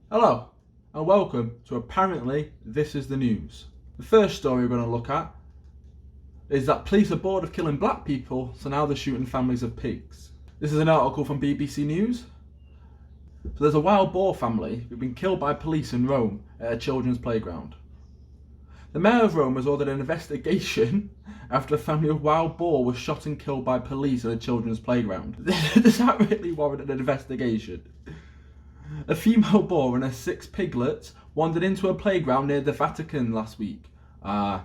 Hello and welcome to Apparently This Is the News. The first story we're going to look at is that police are bored of killing black people, so now they're shooting families of pigs. This is an article from BBC News. So there's a wild boar family who've been killed by police in Rome at a children's playground. The mayor of Rome has ordered an investigation after a family of wild boar was shot and killed by police at a children's playground. Does that really warrant an investigation? A female boar and her 6 piglets wandered into a playground near the Vatican last week. You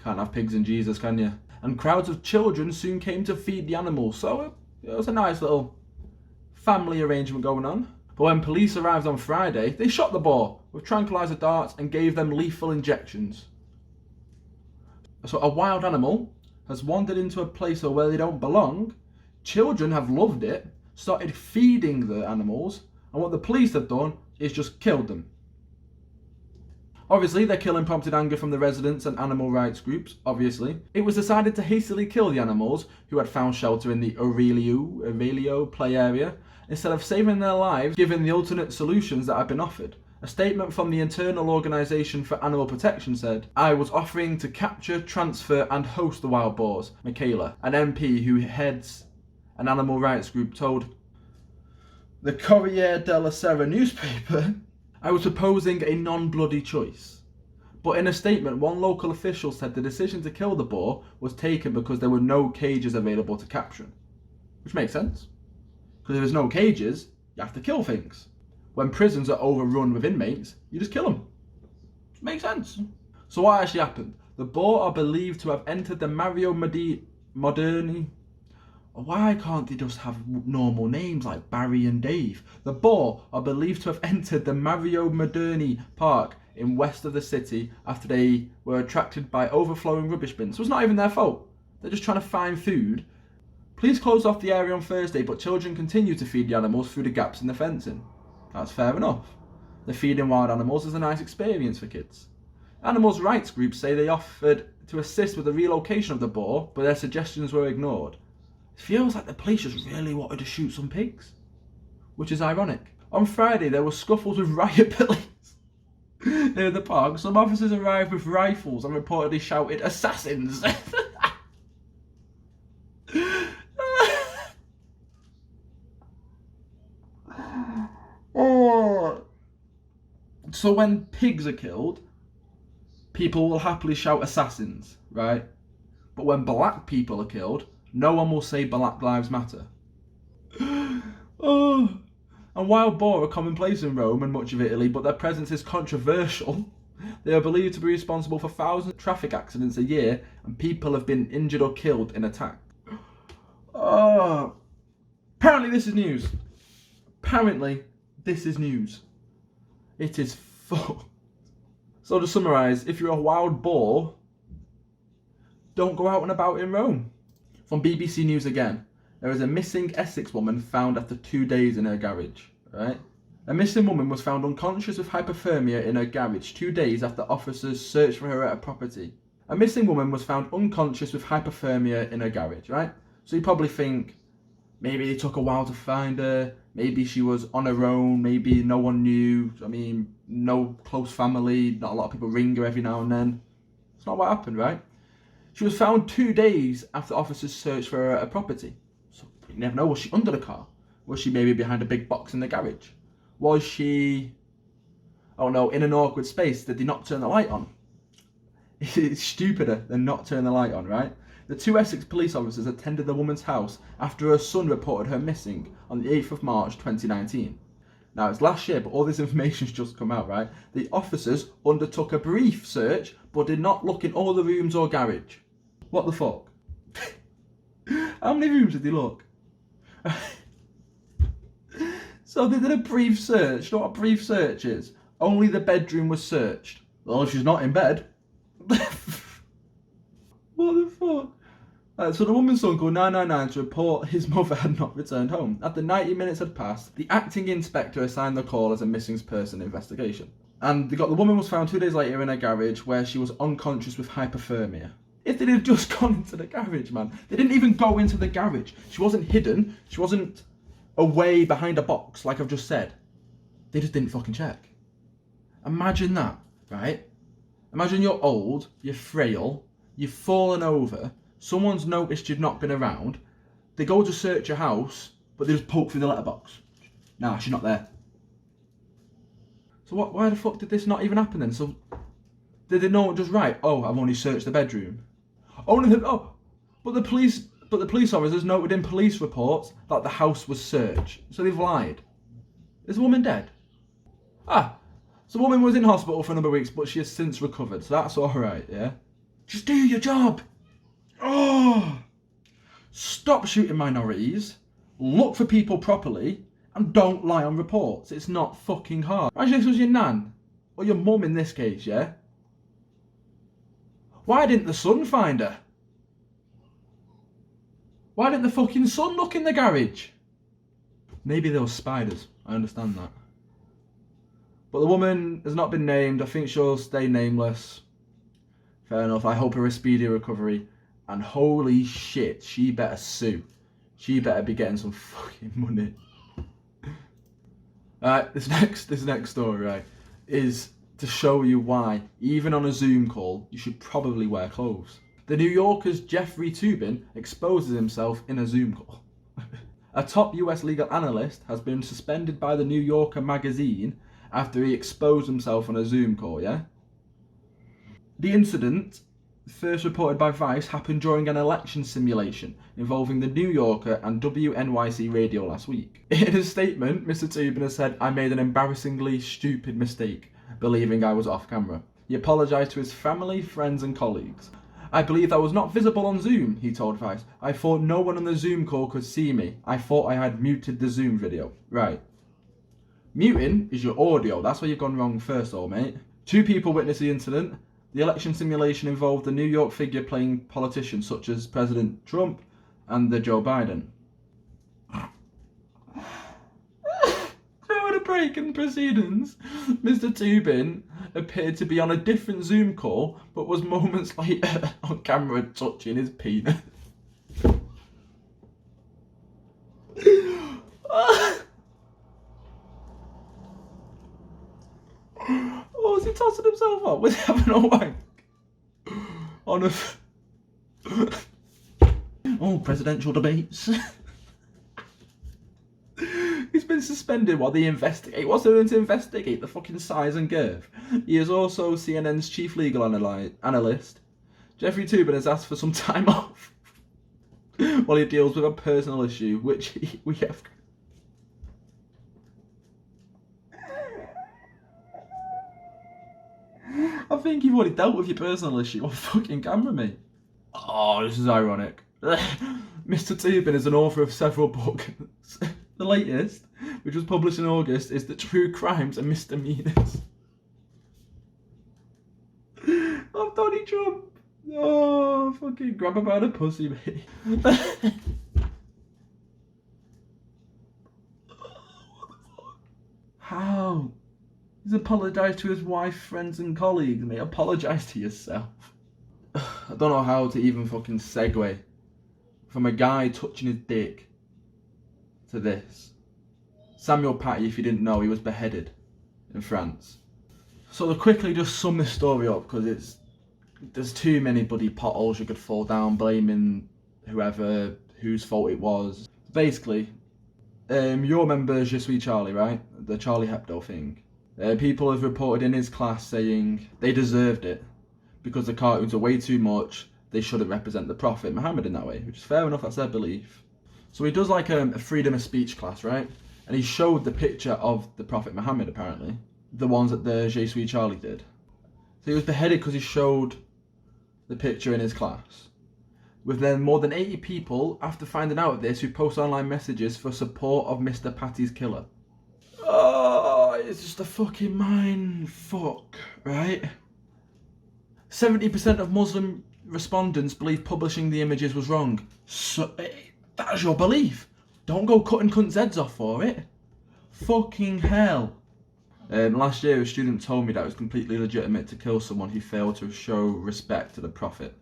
can't have pigs in Jesus, can you? And crowds of children soon came to feed the animals, so it was a nice little family arrangement going on. But when police arrived on Friday, they shot the boar with tranquilizer darts and gave them lethal injections. So a wild animal has wandered into a place where they don't belong. Children have loved it, started feeding the animals, and what the police have done is just killed them. Obviously, their killing prompted anger from the residents and animal rights groups, obviously. It was decided to hastily kill the animals who had found shelter in the Aurelio play area, instead of saving their lives given the alternate solutions that had been offered. A statement from the Internal Organisation for Animal Protection said, "I was offering to capture, transfer and host the wild boars," Michaela, an MP who heads an animal rights group, told the Corriere della Sera newspaper. "I was proposing a non-bloody choice." But in a statement, one local official said the decision to kill the boar was taken because there were no cages available to capture him. Which makes sense. Because if there's no cages, you have to kill things. When prisons are overrun with inmates, you just kill them. Which makes sense. So what actually happened? The boar are believed to have entered the Mario Moderni. Why can't they just have normal names like Barry and Dave? The boar are believed to have entered the Mario Moderni park in west of the city after they were attracted by overflowing rubbish bins. So it's not even their fault. They're just trying to find food. Police closed off the area on Thursday, but children continue to feed the animals through the gaps in the fencing. That's fair enough. The feeding wild animals is a nice experience for kids. Animals rights groups say they offered to assist with the relocation of the boar, but their suggestions were ignored. It feels like the police just really wanted to shoot some pigs, which is ironic. On Friday, there were scuffles with riot police near the park. Some officers arrived with rifles and reportedly shouted, "Assassins!" So when pigs are killed, people will happily shout "assassins," right? But when black people are killed, no one will say Black Lives Matter. And wild boar are commonplace in Rome and much of Italy, but their presence is controversial. They are believed to be responsible for thousands of traffic accidents a year, and people have been injured or killed in attacks. Apparently this is news. Apparently this is news. It is full. So to summarise, if you're a wild boar, don't go out and about in Rome. From BBC News again, there is a missing Essex woman found after 2 days in her garage. Right? A missing woman was found unconscious with hypothermia in her garage 2 days after officers searched for her at a property. A missing woman was found unconscious with hypothermia in her garage, right? So you probably think, maybe they took a while to find her, maybe she was on her own, maybe no one knew, no close family, not a lot of people ring her every now and then. It's not what happened, right? She was found 2 days after officers searched for her at a property. So you never know, was she under the car? Was she maybe behind a big box in the garage? Was she, in an awkward space? Did they not turn the light on? It's stupider than not turning the light on, right? The 2 Essex police officers attended the woman's house after her son reported her missing on the 8th of March 2019. Now, it's last year, but all this information's just come out, right? The officers undertook a brief search, but did not look in all the rooms or garage. What the fuck? How many rooms did they look? So they did a brief search. You know what a brief search is? Only the bedroom was searched. Well, if she's not in bed. What the fuck? So the woman's son called 999 to report his mother had not returned home. After 90 minutes had passed, the acting inspector assigned the call as a missing person investigation. And the woman was found 2 days later in her garage where she was unconscious with hypothermia. If they'd have just gone into the garage, man. They didn't even go into the garage. She wasn't hidden. She wasn't away behind a box, like I've just said. They just didn't fucking check. Imagine that, right? Imagine you're old, you're frail, you've fallen over, someone's noticed you've not been around, they go to search your house, but they just poke through the letterbox. Nah, she's not there. So why the fuck did this not even happen then? So did they know just right? Oh, I've only searched the bedroom. But the police officers noted in police reports that the house was searched. So they've lied. Is the woman dead? So the woman was in hospital for a number of weeks, but she has since recovered. So that's alright, yeah? Just do your job. Oh! Stop shooting minorities. Look for people properly. And don't lie on reports. It's not fucking hard. Imagine this was your nan. Or your mum in this case, yeah? Why didn't the son find her? Why didn't the fucking son look in the garage? Maybe there were spiders. I understand that. But the woman has not been named. I think she'll stay nameless. Fair enough. I hope her a speedy recovery. And holy shit, she better sue. She better be getting some fucking money. This next story, right, is to show you why, even on a Zoom call, you should probably wear clothes. The New Yorker's Jeffrey Toobin exposes himself in a Zoom call. A top US legal analyst has been suspended by the New Yorker magazine after he exposed himself on a Zoom call, yeah? The incident, first reported by Vice, happened during an election simulation involving the New Yorker and WNYC Radio last week. In a statement, Mr. Toobin has said, "I made an embarrassingly stupid mistake, believing I was off camera." He apologised to his family, friends and colleagues. "I believe I was not visible on Zoom," he told Vice. "I thought no one on the Zoom call could see me. I thought I had muted the Zoom video." Right. Muting is your audio. That's where you've gone wrong first, old mate. 2 people witnessed the incident. The election simulation involved a New York figure playing politicians such as President Trump and the Joe Biden. During a break in proceedings, Mr. Toobin appeared to be on a different Zoom call, but was moments later on camera touching his penis. Oh, was he tossing himself up? Was he having a wank? On a... Oh, presidential debates. He's been suspended while they investigate. What's there to investigate? The fucking size and girth. He is also CNN's chief legal analyst. Jeffrey Toobin has asked for some time off while he deals with a personal issue, which we have... I think you've already dealt with your personal issue on fucking camera, mate. Oh, this is ironic. Mr. Toobin is an author of several books. The latest, which was published in August, is The True Crimes and Misdemeanors of Donald Trump. Oh, fucking grab her by the pussy, mate. How? He's apologised to his wife, friends and colleagues, mate. Apologise to yourself. I don't know how to even fucking segue from a guy touching his dick to this. Samuel Paty, if you didn't know, he was beheaded in France. So to quickly just sum this story up, because there's too many bloody potholes you could fall down blaming whoever, whose fault it was. Basically, you remember Je suis Charlie, right? The Charlie Hebdo thing. People have reported in his class saying they deserved it because the cartoons are way too much. They shouldn't represent the Prophet Muhammad in that way, which is fair enough, that's their belief. So he does like a freedom of speech class, right? And he showed the picture of the Prophet Muhammad, apparently. The ones that the Je suis Charlie did. So he was beheaded because he showed the picture in his class. With then more than 80 people, after finding out of this, who post online messages for support of Mr. Patty's killer. Oh, it's just a fucking mind fuck, right? 70% of Muslim respondents believe publishing the images was wrong. So, that's your belief. Don't go cutting cunts' heads off for it. Fucking hell. Last year, a student told me that it was completely legitimate to kill someone who failed to show respect to the Prophet.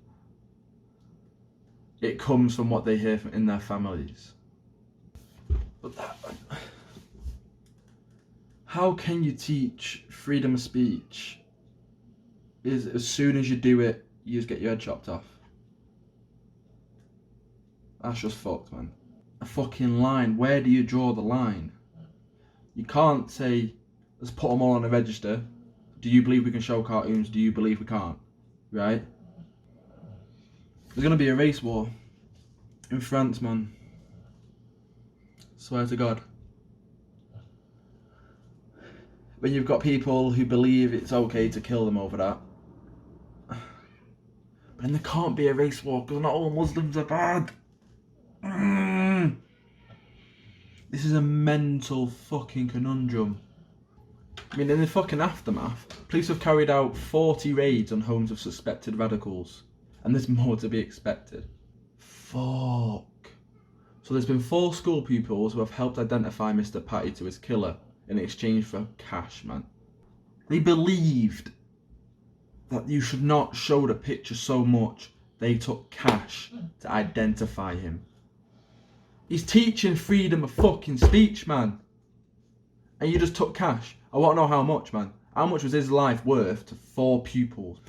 It comes from what they hear from in their families. But that... How can you teach freedom of speech is as soon as you do it, you just get your head chopped off? That's just fucked, man. A fucking line. Where do you draw the line? You can't say, let's put them all on a register. Do you believe we can show cartoons? Do you believe we can't? Right? There's going to be a race war in France, man. Swear to God. When you've got people who believe it's okay to kill them over that. But then there can't be a race war because not all Muslims are bad. This is a mental fucking conundrum. I mean, in the fucking aftermath, police have carried out 40 raids on homes of suspected radicals. And there's more to be expected. Fuck. So there's been 4 school pupils who have helped identify Mr. Patty to his killer in exchange for cash, man. They believed that you should not show the picture so much. They took cash to identify him. He's teaching freedom of fucking speech, man. And you just took cash. I want to know how much, man. How much was his life worth to 4 pupils?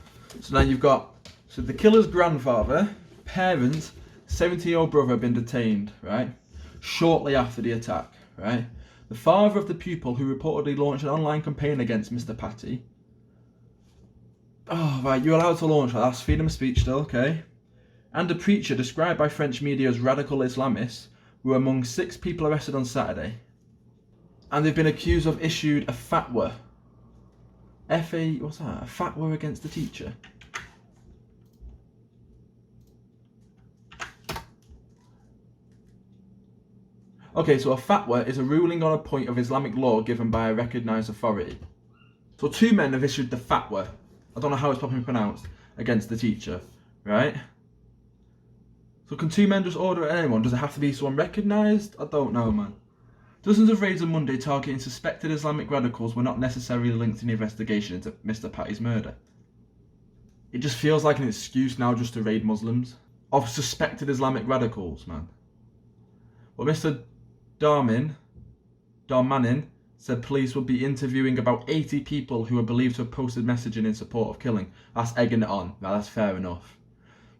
So now you've got, so the killer's grandfather, parents, 70-year-old brother have been detained, right? Shortly after the attack, right? The father of the pupil who reportedly launched an online campaign against Mr. Patty. Oh, right, you're allowed to launch that. That's freedom of speech still, okay? And a preacher described by French media as radical Islamists were among 6 people arrested on Saturday. And they've been accused of issued a fatwa. What's that? A fatwa against the teacher. Okay, so a fatwa is a ruling on a point of Islamic law given by a recognised authority. So 2 men have issued the fatwa, I don't know how it's properly pronounced, against the teacher, right? So can 2 men just order anyone? Does it have to be someone recognised? I don't know, man. Dozens of raids on Monday targeting suspected Islamic radicals were not necessarily linked in the investigation into Mr. Patty's murder. It just feels like an excuse now just to raid Muslims. Of suspected Islamic radicals, man. Well, Mr. Darmanin said police would be interviewing about 80 people who are believed to have posted messaging in support of killing. That's egging it on. Now, that's fair enough.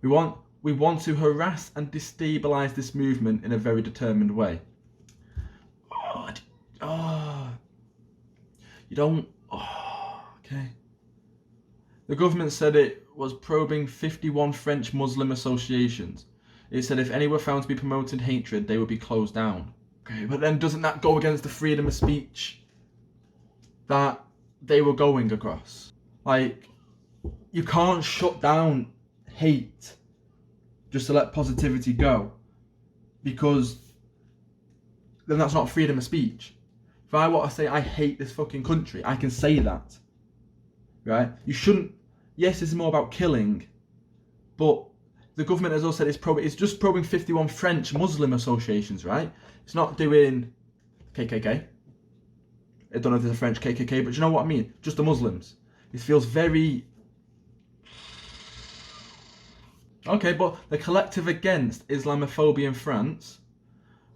We want to harass and destabilise this movement in a very determined way. Okay. The government said it was probing 51 French Muslim associations. It said if any were found to be promoting hatred, they would be closed down. Okay, but then doesn't that go against the freedom of speech that they were going across? Like, you can't shut down hate just to let positivity go, because then that's not freedom of speech. If I want to say I hate this fucking country, I can say that, right? You shouldn't. Yes, this is more about killing, but the government has also said it's just probing 51 French Muslim associations, right? It's not doing KKK. I don't know if there's a French KKK, but you know what I mean? Just the Muslims. It feels very... Okay, but the collective against Islamophobia in France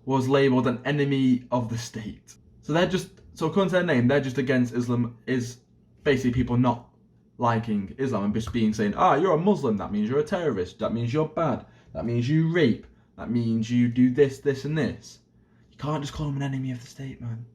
was labelled an enemy of the state. So they're just, so according to their name, they're just against Islam, is basically people not liking Islam and just being saying, you're a Muslim, that means you're a terrorist, that means you're bad, that means you rape, that means you do this, this and this. You can't just call them an enemy of the state, man.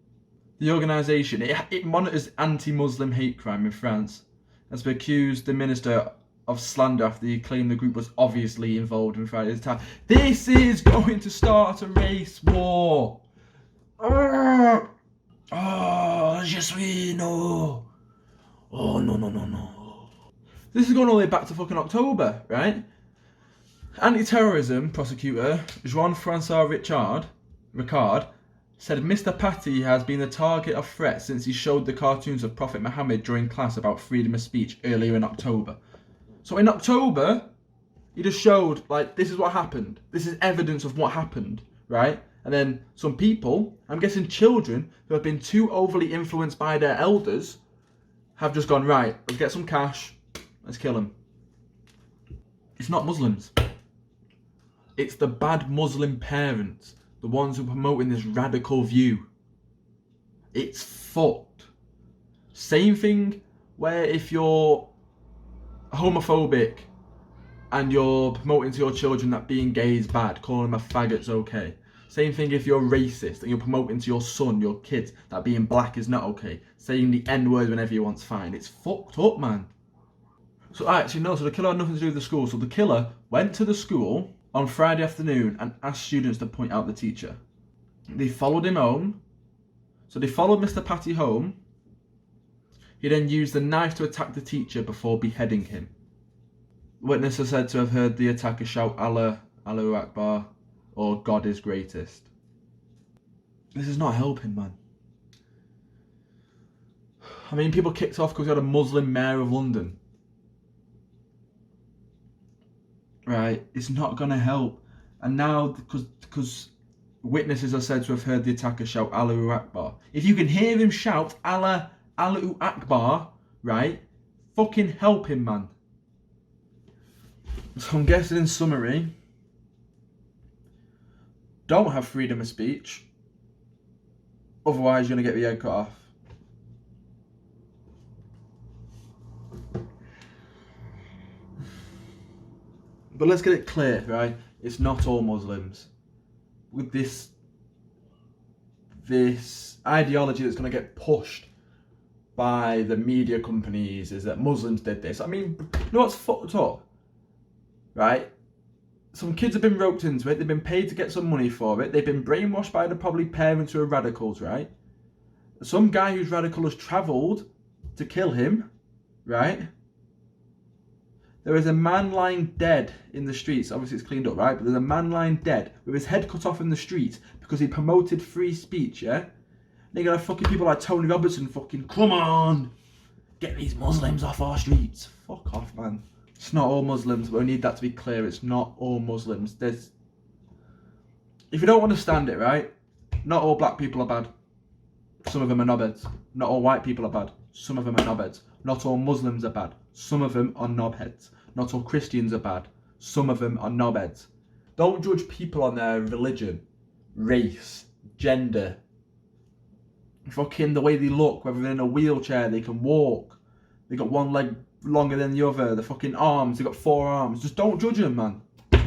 The organisation, it monitors anti-Muslim hate crime in France, has accused the minister of slander after he claimed the group was obviously involved in Friday's attack. This is going to start a race war. Je suis no. Oh, no. This is going all the way back to fucking October, right? Anti-terrorism prosecutor Jean-François Ricard said Mr. Patty has been the target of threats since he showed the cartoons of Prophet Muhammad during class about freedom of speech earlier in October. So in October, he just showed, like, this is what happened. This is evidence of what happened, right? And then some people, I'm guessing children, who have been too overly influenced by their elders, have just gone, right, let's get some cash, let's kill him. It's not Muslims. It's the bad Muslim parents, the ones who are promoting this radical view. It's fucked. Same thing where if you're homophobic and you're promoting to your children that being gay is bad, calling them a faggot's okay. Same thing if you're racist and you're promoting to your son, your kids, that being black is not okay. Saying the N-word whenever you want's fine. It's fucked up, man. So actually no, so the killer had nothing to do with the school. So the killer went to the school on Friday afternoon and asked students to point out the teacher. They followed him home. So they followed Mr. Patty home. He then used the knife to attack the teacher before beheading him. Witnesses are said to have heard the attacker shout Allah, Allahu Akbar, or God is greatest. This is not helping, man. I mean, people kicked off because we had a Muslim mayor of London. Right? It's not going to help. And now, because witnesses are said to have heard the attacker shout Allahu Akbar. If you can hear him shout Allah, Allahu Akbar, right? Fucking help him, man. So I'm guessing in summary, don't have freedom of speech, otherwise you're going to get your head cut off. But let's get it clear, right? It's not all Muslims. With this ideology that's going to get pushed by the media companies is that Muslims did this. I mean, you know what's fucked up? Right? Some kids have been roped into it. They've been paid to get some money for it. They've been brainwashed by the probably parents who are radicals, right? Some guy who's radical has travelled to kill him, right? There is a man lying dead in the streets. Obviously it's cleaned up, right? But there's a man lying dead with his head cut off in the street because he promoted free speech, yeah? They're gonna fucking people like Tony Robertson fucking, come on! Get these Muslims off our streets. Fuck off, man. It's not all Muslims, but we need that to be clear. It's not all Muslims. If you don't understand it, right? Not all black people are bad. Some of them are knobheads. Not all white people are bad. Some of them are knobheads. Not all Muslims are bad. Some of them are knobheads. Not all Christians are bad. Some of them are knobheads. Don't judge people on their religion, race, gender, fucking the way they look, whether they're in a wheelchair, they can walk, they got one leg longer than the other, the fucking arms, they got 4 arms. Just don't judge them, man. But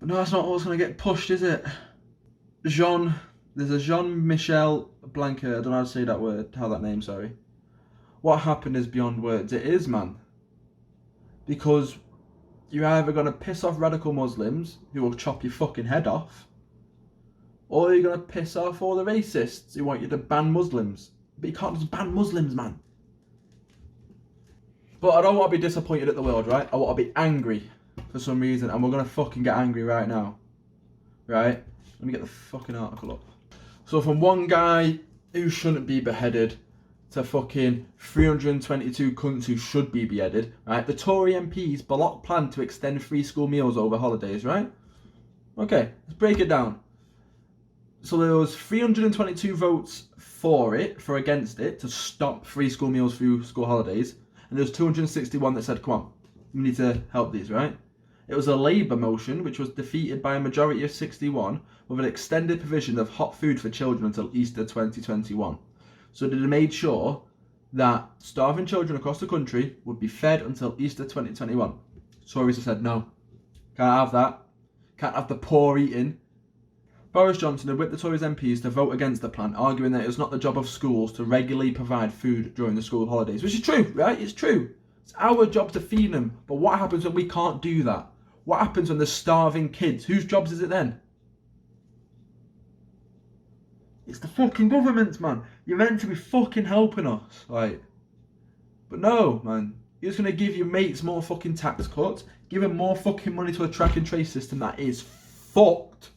no, that's not what's going to get pushed, is it? There's a Jean-Michel Blanquer, I don't know how to say that word, that name, sorry. What happened is beyond words. It is, man. Because you're either going to piss off radical Muslims who will chop your fucking head off, or you're going to piss off all the racists who want you to ban Muslims. But you can't just ban Muslims, man. But I don't want to be disappointed at the world, right? I want to be angry for some reason, and we're going to fucking get angry right now. Right? Let me get the fucking article up. So from one guy who shouldn't be beheaded to fucking 322 cunts who should be beheaded, right? The Tory MPs blocked plan to extend free school meals over holidays, right? Okay, let's break it down. So there was 322 votes for against it, to stop free school meals through school holidays. And there was 261 that said, come on, we need to help these, right? It was a Labour motion, which was defeated by a majority of 61, with an extended provision of hot food for children until Easter 2021. So they made sure that starving children across the country would be fed until Easter 2021. Tories have said no. Can't have that. Can't have the poor eating. Boris Johnson had whipped the Tories MPs to vote against the plan, arguing that it was not the job of schools to regularly provide food during the school holidays. Which is true, right? It's true. It's our job to feed them. But what happens when we can't do that? What happens when there's starving kids? Whose jobs is it then? It's the fucking government's, man. You're meant to be fucking helping us, like. But no, man. You're just going to give your mates more fucking tax cuts, give them more fucking money to a track and trace system that is fucked.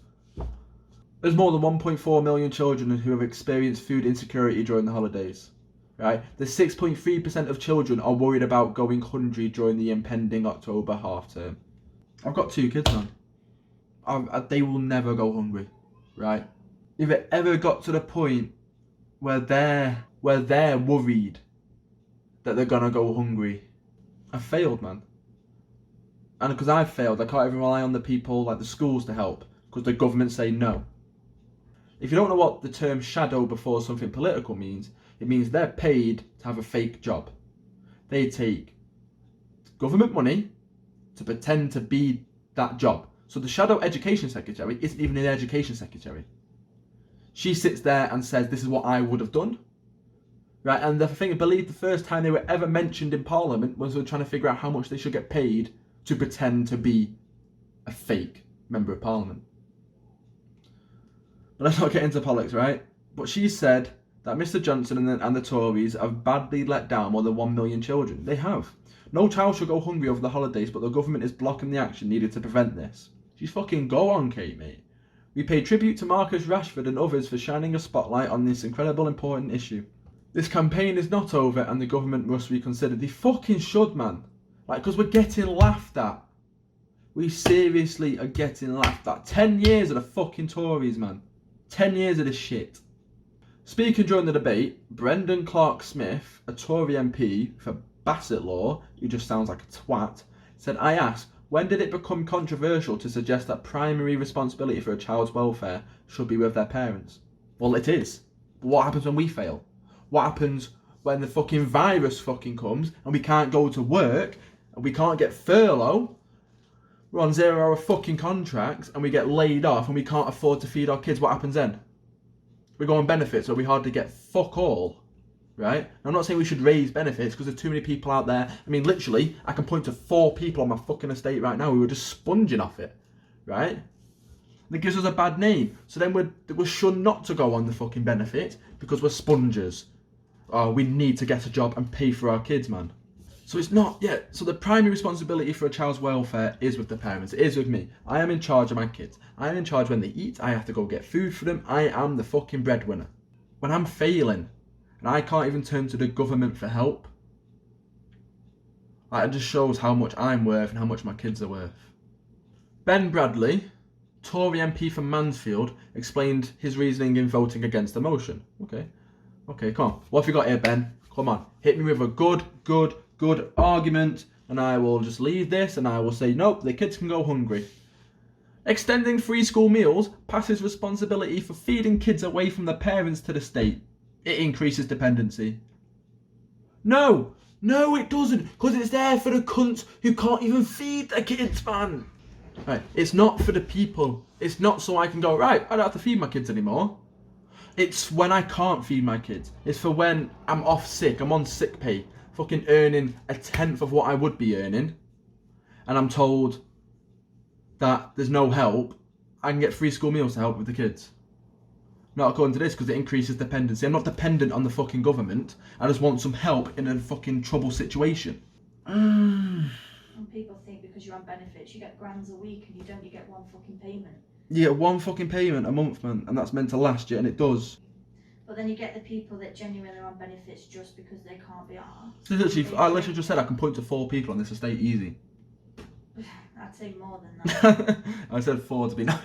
There's more than 1.4 million children who have experienced food insecurity during the holidays, right? The 6.3% of children are worried about going hungry during the impending October half term. I've got 2 kids, man. They will never go hungry, right? If it ever got to the point where they're worried that they're gonna go hungry, I failed, man. And because I've failed, I can't even rely on the people like the schools to help, because the government say no. If you don't know what the term shadow before something political means, It means they're paid to have a fake job. They take government money to pretend to be that job. So the shadow education secretary isn't even an education secretary. She sits there and says, this is what I would have done. Right, and the thing, I believe the first time they were ever mentioned in Parliament was they were trying to figure out how much they should get paid to pretend to be a fake member of Parliament. But let's not get into politics, right? But she said that Mr Johnson and the Tories have badly let down more than 1 million children. They have. No child should go hungry over the holidays, but the government is blocking the action needed to prevent this. She's fucking go on, Kate, mate. We pay tribute to Marcus Rashford and others for shining a spotlight on this incredible important issue. This campaign is not over and the government must reconsider. They fucking should, man. Like, because we're getting laughed at. We seriously are getting laughed at. 10 years of the fucking Tories, man. 10 years of this shit. Speaking during the debate, Brendan Clark-Smith, a Tory MP for Bassett Law, who just sounds like a twat, said, I asked, when did it become controversial to suggest that primary responsibility for a child's welfare should be with their parents? Well, it is. But what happens when we fail? What happens when the fucking virus fucking comes and we can't go to work and we can't get furlough? We're on 0-hour fucking contracts and we get laid off and we can't afford to feed our kids. What happens then? We go on benefits so we hardly get fuck all, right? I'm not saying we should raise benefits because there's too many people out there. I mean, literally, I can point to 4 people on my fucking estate right now who are just sponging off it, right? And it gives us a bad name. So then we're shunned not to go on the fucking benefit because we're spongers. Oh, we need to get a job and pay for our kids, man. So it's not, yeah, so the primary responsibility for a child's welfare is with the parents. It is with me. I am in charge of my kids. I am in charge when they eat. I have to go get food for them. I am the fucking breadwinner. When I'm failing and I can't even turn to the government for help, it just shows how much I'm worth and how much my kids are worth. Ben Bradley, Tory MP for Mansfield, explained his reasoning in voting against the motion. Okay, come on. What have you got here, Ben? Come on. Hit me with a good argument, and I will just leave this, and I will say, nope, the kids can go hungry. Extending free school meals passes responsibility for feeding kids away from their parents to the state. It increases dependency. No, it doesn't, because it's there for the cunts who can't even feed their kids, man. Right, it's not for the people. It's not so I can go, right, I don't have to feed my kids anymore. It's when I can't feed my kids. It's for when I'm off sick, I'm on sick pay, fucking earning 1/10 of what I would be earning, and I'm told that there's no help. I can get free school meals to help with the kids. Not according to this, because it increases dependency. I'm not dependent on the fucking government. I just want some help in a fucking trouble situation. And people think because you're on benefits, you get grands a week, and you get one fucking payment. You get one fucking payment a month, man, and that's meant to last you, and it does. But then you get the people that genuinely are on benefits just because they can't be arsed. I literally just said I can point to 4 people on this estate easy. I'd say more than that. I said 4 to be nice.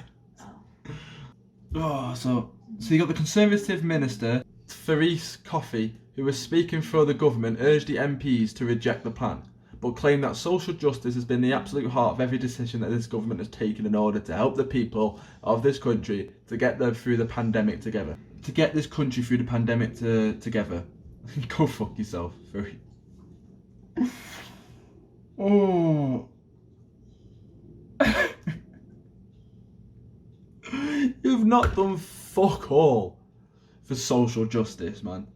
Oh. So you got the Conservative Minister, Therese Coffey, who was speaking for the government, urged the MPs to reject the plan, but claimed that social justice has been the absolute heart of every decision that this government has taken in order to help the people of this country to get them through the pandemic together. To get this country through the pandemic together. Go fuck yourself, Furry. Oh. You've not done fuck all for social justice, man.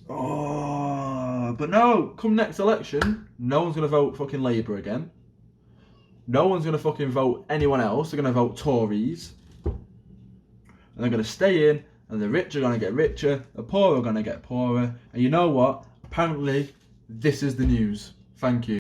Oh, but no, come next election, no one's going to vote fucking Labour again. No one's going to fucking vote anyone else. They're going to vote Tories. And they're going to stay in, and the rich are going to get richer, the poor are going to get poorer. And you know what? Apparently, this is the news. Thank you.